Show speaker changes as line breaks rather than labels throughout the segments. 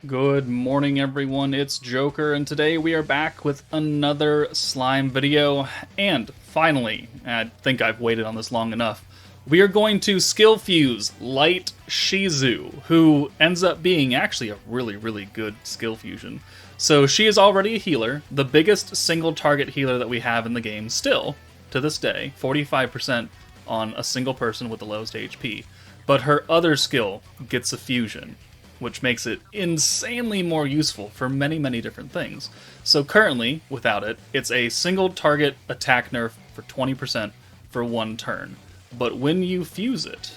Good morning, everyone. It's Joker, and today we are back with another slime video. And finally, I think I've waited on this long enough, we are going to skill fuse Light Shizu, who ends up being actually a really good skill fusion. So she is already a healer, the biggest single target healer that we have in the game still, to this day, 45% on a single person with the lowest HP. But her other skill gets a fusion, which makes it insanely more useful for many different things. So currently, without it, it's a single target attack nerf for 20% for one turn. But when you fuse it,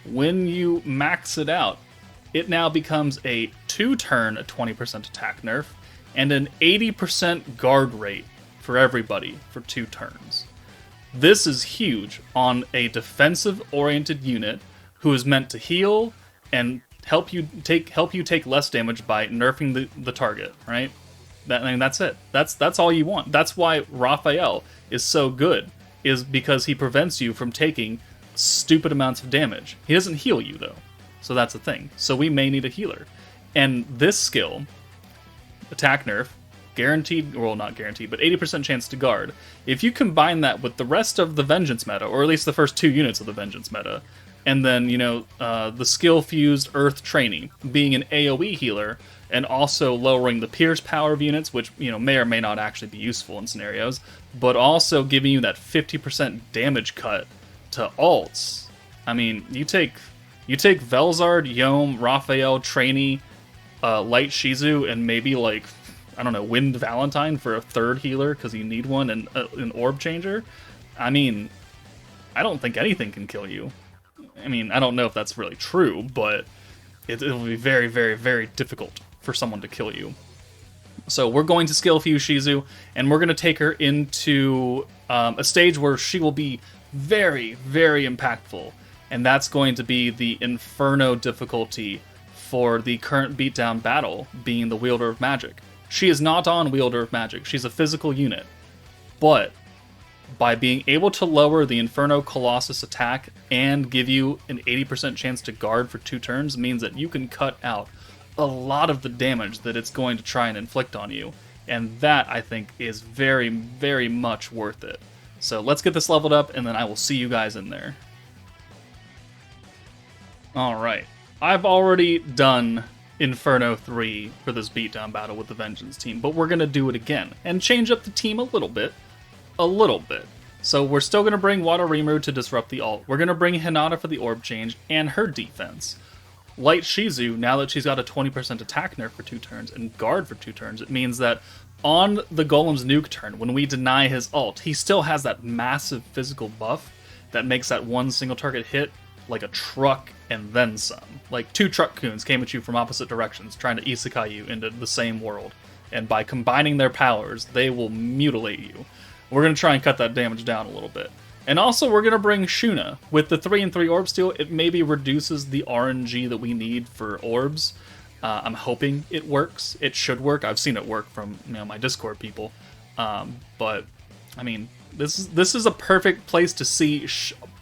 when you max it out, it now becomes a 2-turn 20% attack nerf and an 80% guard rate for everybody for 2 turns. This is huge on a defensive-oriented unit who is meant to heal and help you take less damage by nerfing the target, right? That's it. That's all you want. That's why Raphael is so good, is because he prevents you from taking stupid amounts of damage. He doesn't heal you though, so that's the thing. So we may need a healer, and this skill, attack nerf, guaranteed, well not guaranteed, but 80% chance to guard. If you combine that with the rest of the Vengeance meta, or at least the first 2 units of the Vengeance meta, and then, the skill-fused Earth Trainee being an AoE healer, and also lowering the Pierce power of units, which, may or may not actually be useful in scenarios, but also giving you that 50% damage cut to alts. I mean, you take Velzard, Yom, Raphael, Trainee, Light Shizu, and maybe, Wind Valentine for a 3rd healer, because you need one, and an Orb Changer. I mean, I don't think anything can kill you. I mean, I don't know if that's really true, but it'll be very difficult for someone to kill you. So we're going to skill fuse Shizu, and we're going to take her into a stage where she will be very impactful, and that's going to be the Inferno difficulty for the current beatdown battle, being the Wielder of Magic. She is not on Wielder of Magic, she's a physical unit, but by being able to lower the Inferno Colossus attack and give you an 80% chance to guard for 2 turns means that you can cut out a lot of the damage that it's going to try and inflict on you. And that, I think, is very much worth it. So let's get this leveled up, and then I will see you guys in there. Alright, I've already done Inferno 3 for this beatdown battle with the Vengeance team, but we're going to do it again, and change up the team a little bit. So we're still going to bring Rimuru to disrupt the ult. We're going to bring Hinata for the orb change and her defense. Light Shizu, now that she's got a 20% attack nerf for 2 turns and guard for 2 turns, it means that on the Golem's nuke turn, when we deny his ult, he still has that massive physical buff that makes that one single target hit like a truck and then some. Like 2 truck coons came at you from opposite directions trying to isekai you into the same world. And by combining their powers, they will mutilate you. We're going to try and cut that damage down a little bit. And also, we're going to bring Shuna. With the 3/3 Orb Steal, it maybe reduces the RNG that we need for orbs. I'm hoping it works. It should work. I've seen it work from my Discord people. But, I mean, this is a perfect place to see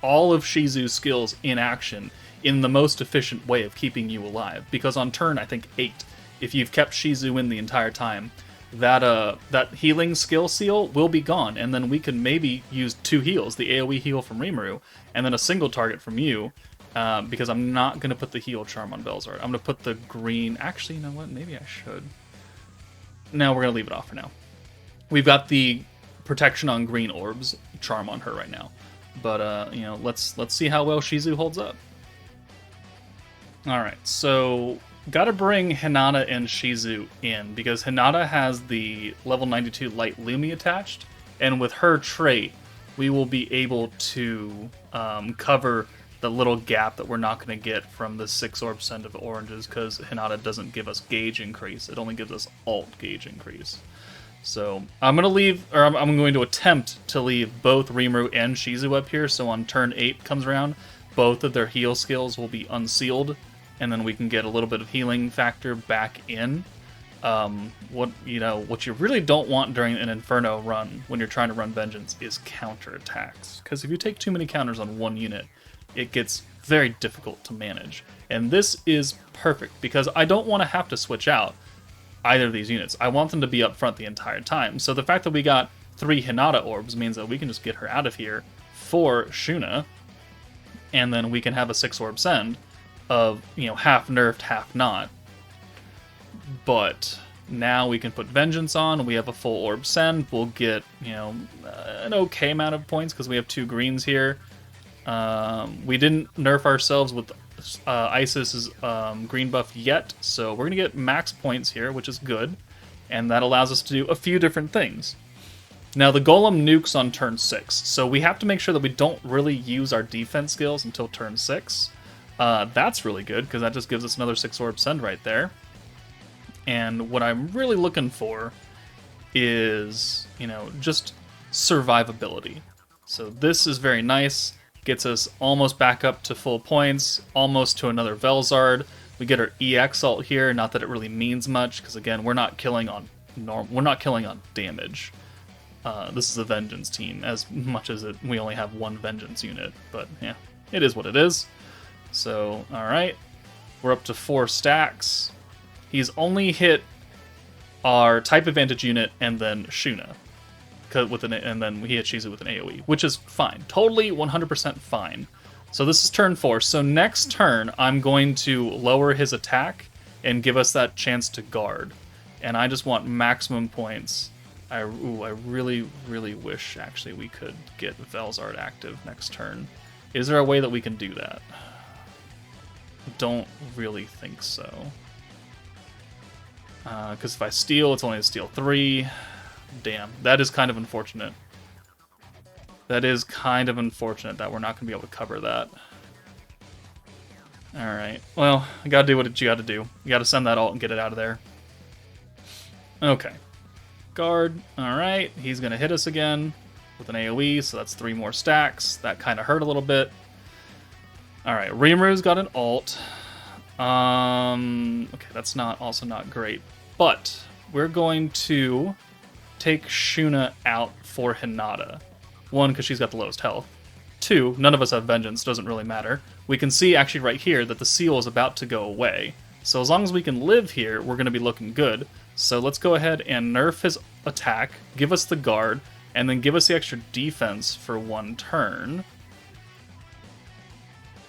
all of Shizu's skills in action in the most efficient way of keeping you alive. Because on turn, I think 8, if you've kept Shizu in the entire time, that healing skill seal will be gone, and then we can maybe use 2 heals, the AoE heal from Rimuru, and then a single target from you, because I'm not going to put the heal charm on Velzard. I'm going to put the green... Actually, you know what? Maybe I should. No, we're going to leave it off for now. We've got the protection on green orbs charm on her right now. But, let's see how well Shizu holds up. Alright, so... Gotta bring Hinata and Shizu in, because Hinata has the level 92 Light Lumi attached, and with her trait, we will be able to cover the little gap that we're not going to get from the 6% of oranges, because Hinata doesn't give us gauge increase, it only gives us alt gauge increase. So I'm going to attempt to leave both Rimuru and Shizu up here, so on turn 8 comes around, both of their heal skills will be unsealed, and then we can get a little bit of healing factor back in. What you really don't want during an Inferno run when you're trying to run Vengeance is counterattacks, because if you take too many counters on one unit, it gets very difficult to manage. And this is perfect, because I don't want to have to switch out either of these units. I want them to be up front the entire time. So the fact that we got 3 Hinata orbs means that we can just get her out of here for Shuna, and then we can have a 6 orb send of, you know, half nerfed, half not. But now we can put Vengeance on, we have a full orb send, we'll get, you know, an okay amount of points because we have 2 greens here. We didn't nerf ourselves with Isis's green buff yet, so we're going to get max points here, which is good, and that allows us to do a few different things. Now, the Golem nukes on turn 6, so we have to make sure that we don't really use our defense skills until turn 6. That's really good, because that just gives us another 6 orb send right there. And what I'm really looking for is, you know, just survivability. So this is very nice. Gets us almost back up to full points, almost to another Velzard. We get our EX ult here, not that it really means much, because again, we're not killing on damage. This is a Vengeance team, as much as we only have 1 Vengeance unit, but yeah, it is what it is. So, alright, we're up to 4 stacks. He's only hit our type advantage unit and then Shuna. And then he hit Shizu with an AoE, which is fine. Totally 100% fine. So this is turn 4. So next turn, I'm going to lower his attack and give us that chance to guard. And I just want maximum points. I really, really wish, actually, we could get Velzard active next turn. Is there a way that we can do that? Don't really think so. Because if I steal, it's only a steal 3. Damn, that is kind of unfortunate. That is kind of unfortunate that we're not going to be able to cover that. Alright, well, I gotta do what you gotta do. You gotta send that ult and get it out of there. Okay. Guard, alright, he's gonna hit us again with an AoE, so that's 3 more stacks. That kind of hurt a little bit. Alright, Rimuru's got an ult. Okay, that's also not great. But we're going to take Shuna out for Hinata. 1, because she's got the lowest health. 2, none of us have Vengeance, doesn't really matter. We can see actually right here that the seal is about to go away. So as long as we can live here, we're going to be looking good. So let's go ahead and nerf his attack, give us the guard, and then give us the extra defense for 1 turn.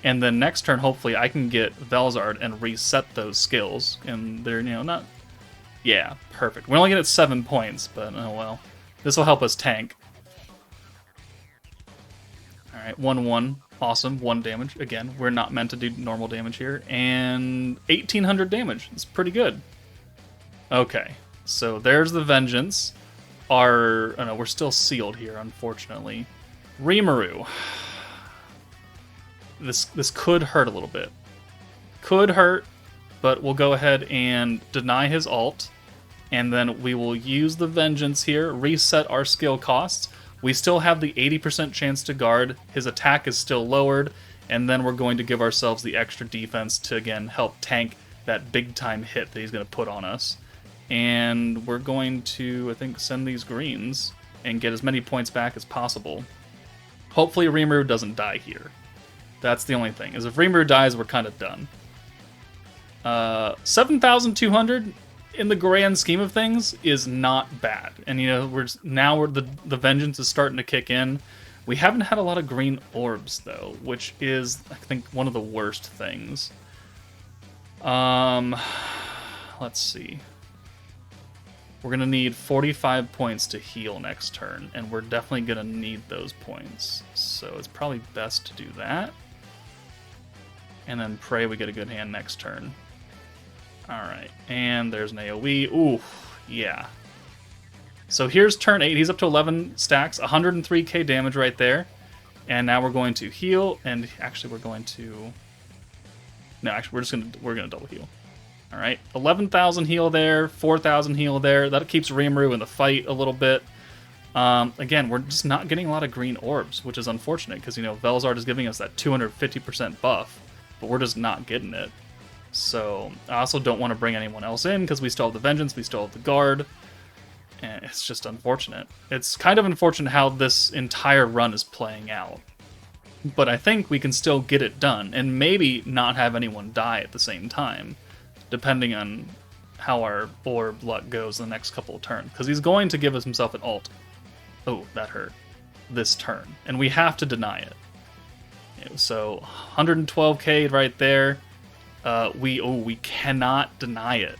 And then next turn, hopefully, I can get Velzard and reset those skills. And they're, you know, not... Yeah, perfect. We only get 7 points, but oh well. This will help us tank. Alright, 1-1. Awesome. 1 damage. Again, we're not meant to do normal damage here. And 1,800 damage. It's pretty good. Okay, so there's the Vengeance. Oh no, we're still sealed here, unfortunately. Rimuru. This could hurt a little bit. Could hurt, but we'll go ahead and deny his ult. And then we will use the Vengeance here, reset our skill costs. We still have the 80% chance to guard. His attack is still lowered. And then we're going to give ourselves the extra defense to, again, help tank that big-time hit that he's going to put on us. And we're going to, I think, send these greens and get as many points back as possible. Hopefully Rimuru doesn't die here. That's the only thing, is if Rimuru dies, we're kind of done. 7,200 in the grand scheme of things is not bad. And you know, the Vengeance is starting to kick in. We haven't had a lot of green orbs though, which is, I think, one of the worst things. Let's see. We're gonna need 45 points to heal next turn, and we're definitely gonna need those points. So it's probably best to do that. And then pray we get a good hand next turn. Alright, and there's an AoE. Ooh, yeah. So here's turn 8. He's up to 11 stacks, 103k damage right there. And now we're going to heal, and actually we're going to... No, actually we're gonna double heal. Alright, 11,000 heal there, 4,000 heal there. That keeps Rimuru in the fight a little bit. Again, we're just not getting a lot of green orbs, which is unfortunate, because, you know, Velzard is giving us that 250% buff, but we're just not getting it. So, I also don't want to bring anyone else in, because we still have the Vengeance, we still have the Guard, and it's just unfortunate. It's kind of unfortunate how this entire run is playing out. but I think we can still get it done, and maybe not have anyone die at the same time, depending on how our orb luck goes the next couple of turns, because he's going to give us himself an ult. Oh, that hurt. This turn, and we have to deny it. So 112k right there. We cannot deny it.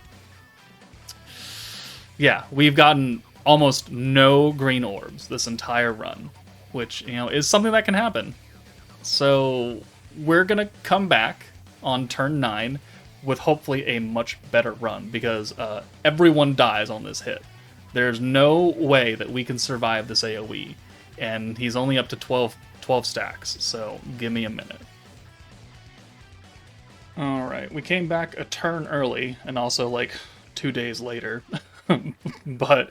Yeah, we've gotten almost no green orbs this entire run, which, you know, is something that can happen. So we're gonna come back on turn 9 with hopefully a much better run, because everyone dies on this hit. There's no way that we can survive this AoE, and he's only up to 12 stacks, so give me a minute. Alright, we came back a turn early, and also like 2 days later, but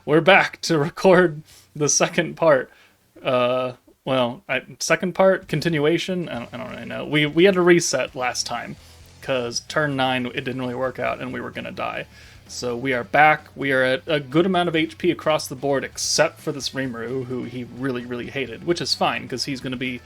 we're back to record the second part. Second part, continuation, I don't really know. We had to reset last time, because turn 9, it didn't really work out, and we were going to die. So we are back. We are at a good amount of HP across the board, except for this Rimuru, who he really, really hated, which is fine, because he's going to be,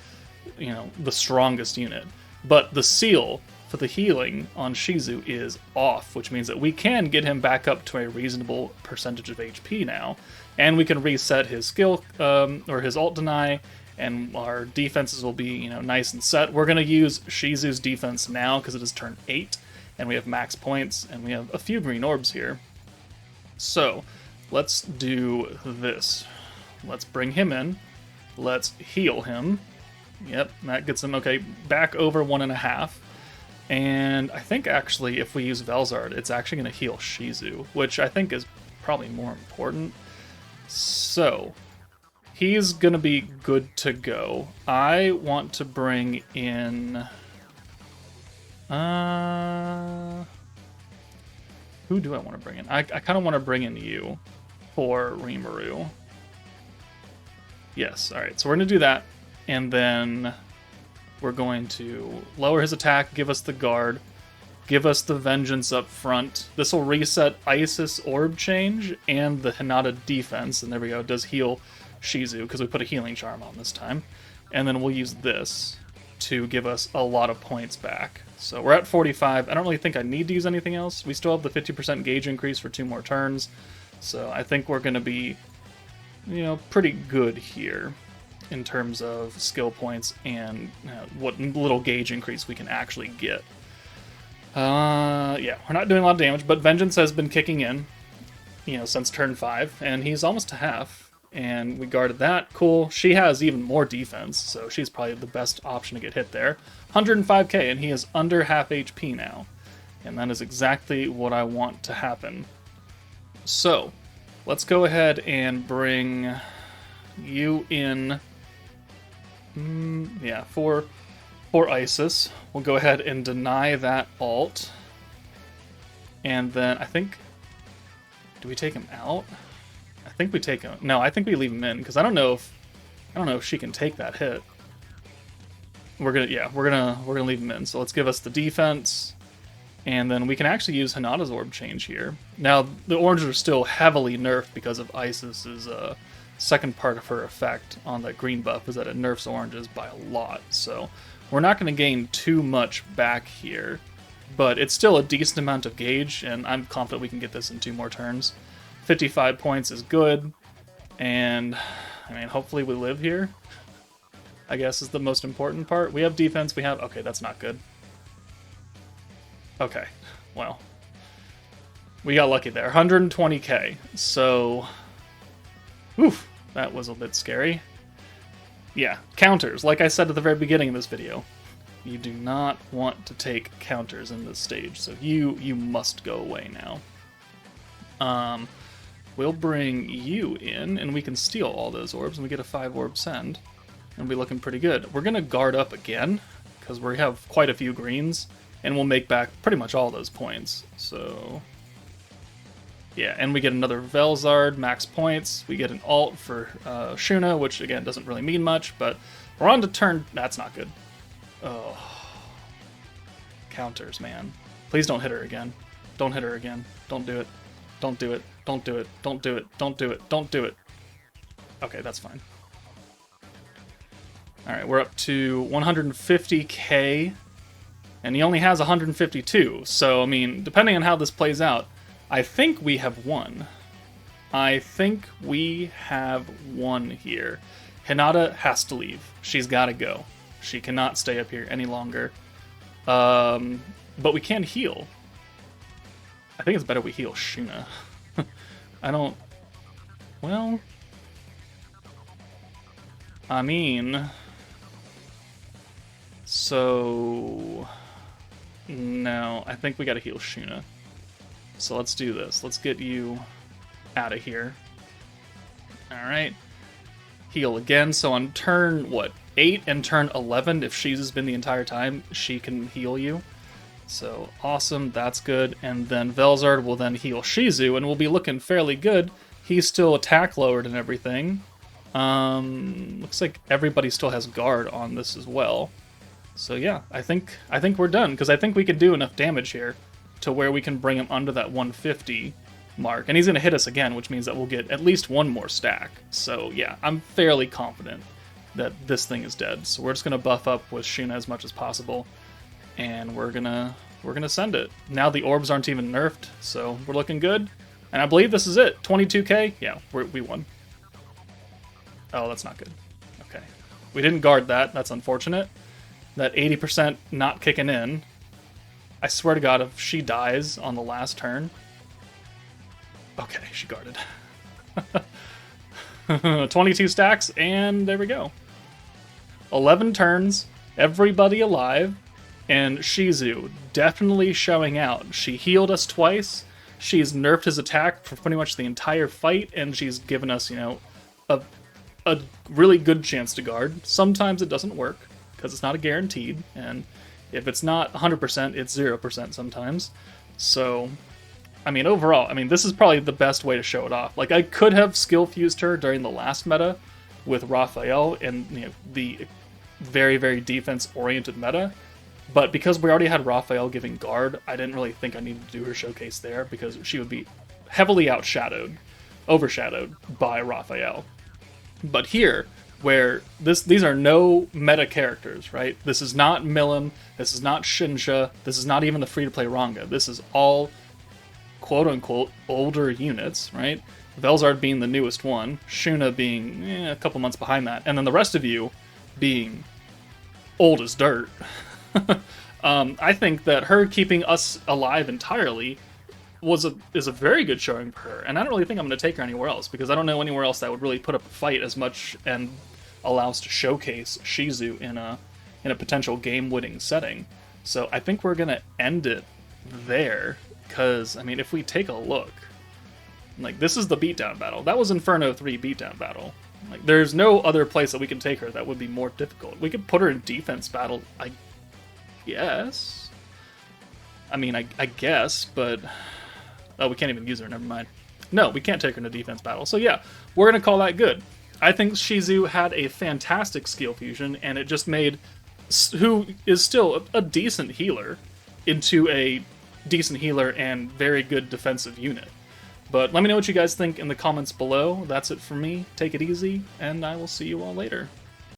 you know, the strongest unit. But the seal for the healing on Shizu is off, which means that we can get him back up to a reasonable percentage of HP now, and we can reset his skill, or his ult deny, and our defenses will be, you know, nice and set. We're going to use Shizu's defense now, because it is turn 8, and we have max points, and we have a few green orbs here. So, let's do this. Let's bring him in. Let's heal him. Yep, that gets him, okay, back over 1.5. And I think, actually, if we use Velzard, it's actually going to heal Shizu, which I think is probably more important. So, he's going to be good to go. I want to bring in... who do I want to bring in? I kind of want to bring in you for Rimuru. Yes, alright, so we're going to do that, and then we're going to lower his attack, give us the guard, give us the vengeance up front. This will reset Isis orb change and the Hinata defense, and there we go, it does heal Shizu, because we put a healing charm on this time. And then we'll use this to give us a lot of points back. So we're at 45. I don't really think I need to use anything else. We still have the 50% gauge increase for 2 more turns. So I think we're going to be, you know, pretty good here in terms of skill points and what little gauge increase we can actually get. Yeah, we're not doing a lot of damage, but Vengeance has been kicking in, you know, since turn 5, and he's almost to half. And we guarded that. Cool. She has even more defense, so she's probably the best option to get hit there. 105k, and he is under half HP now. And that is exactly what I want to happen. So, let's go ahead and bring you in. Yeah, for Isis. We'll go ahead and deny that ult. And then, I think... do we take him out? I think we take him. No, I think we leave him in, because I don't know if she can take that hit. We're gonna leave him in. So let's give us the defense, and then we can actually use Hinata's orb change here. Now the oranges are still heavily nerfed because of Isis's second part of her effect on the green buff, is that it nerfs oranges by a lot. So we're not going to gain too much back here, but it's still a decent amount of gauge, and I'm confident we can get this in 2 more turns. 55 points is good, and I mean, hopefully we live here, I guess, is the most important part. We have defense, we have... okay, that's not good. Okay, well, we got lucky there. 120k, so... oof, that was a bit scary. Yeah, counters, like I said at the very beginning of this video. You do not want to take counters in this stage, so you must go away now. We'll bring you in, and we can steal all those orbs, and we get a 5-orb send. And we'll be looking pretty good. We're going to guard up again, because we have quite a few greens, and we'll make back pretty much all those points. So, yeah, and we get another Velzard, max points. We get an ult for Shuna, which, again, doesn't really mean much, but we're on to turn... that's not good. Oh. Counters, man. Please don't hit her again. Don't hit her again. Don't do it. Don't do it. Don't do it. Don't do it. Don't do it. Don't do it. Okay, that's fine. Alright, we're up to 150k, and he only has 152, so, I mean, depending on how this plays out, I think we have won. I think we have won here. Hinata has to leave. She's got to go. She cannot stay up here any longer. But we can heal. I think it's better we heal Shuna. I don't... Well... I mean... So... No, I think we gotta heal Shuna. So let's do this. Let's get you out of here. Alright. Heal again. So on turn, 8 and turn 11, if Shizu's been the entire time, she can heal you. So awesome, that's good. And then Velzard will then heal Shizu, and we'll be looking fairly good. He's still attack lowered and everything. Looks like everybody still has guard on this as well. So yeah, I think we're done, because I think we can do enough damage here to where we can bring him under that 150 mark. And he's going to hit us again, which means that we'll get at least one more stack. So yeah, I'm fairly confident that this thing is dead. So we're just going to buff up with Shuna as much as possible, and we're gonna send it. Now the orbs aren't even nerfed, so we're looking good. And I believe this is it. 22k? Yeah, we won. Oh, that's not good. Okay. We didn't guard that. That's unfortunate. That 80% not kicking in. I swear to God, if she dies on the last turn... Okay, she guarded. 22 stacks, and there we go. 11 turns, everybody alive, and Shizu definitely showing out. She healed us twice, she's nerfed his attack for pretty much the entire fight, and she's given us, you know, a really good chance to guard. Sometimes it doesn't work, because it's not a guaranteed, and if it's not 100%, it's 0% sometimes. So, I mean, overall, I mean, this is probably the best way to show it off. Like, I could have skill fused her during the last meta with Raphael and, you know, the very, very defense-oriented meta, but because we already had Raphael giving guard, I didn't really think I needed to do her showcase there, because she would be heavily overshadowed by Raphael. But here, where these are no meta characters, right? This is not Milim, this is not Shinsha, this is not even the free-to-play Ranga. This is all quote-unquote older units, right? Velzard being the newest one, Shuna being a couple months behind that, and then the rest of you being old as dirt. I think that her keeping us alive entirely is a very good showing for her, and I don't really think I'm going to take her anywhere else, because I don't know anywhere else that would really put up a fight as much and allow us to showcase Shizu in a potential game-winning setting. So I think we're going to end it there, because, I mean, if we take a look, like, this is the beatdown battle. That was Inferno 3 beatdown battle. Like, there's no other place that we can take her that would be more difficult. We could put her in defense battle, I guess. I mean, I guess, but... Oh, we can't even use her, never mind. No, we can't take her in a defense battle. So yeah, we're going to call that good. I think Shizu had a fantastic skill fusion, and it just made who is still a decent healer into a decent healer and very good defensive unit. But let me know what you guys think in the comments below. That's it for me. Take it easy, and I will see you all later.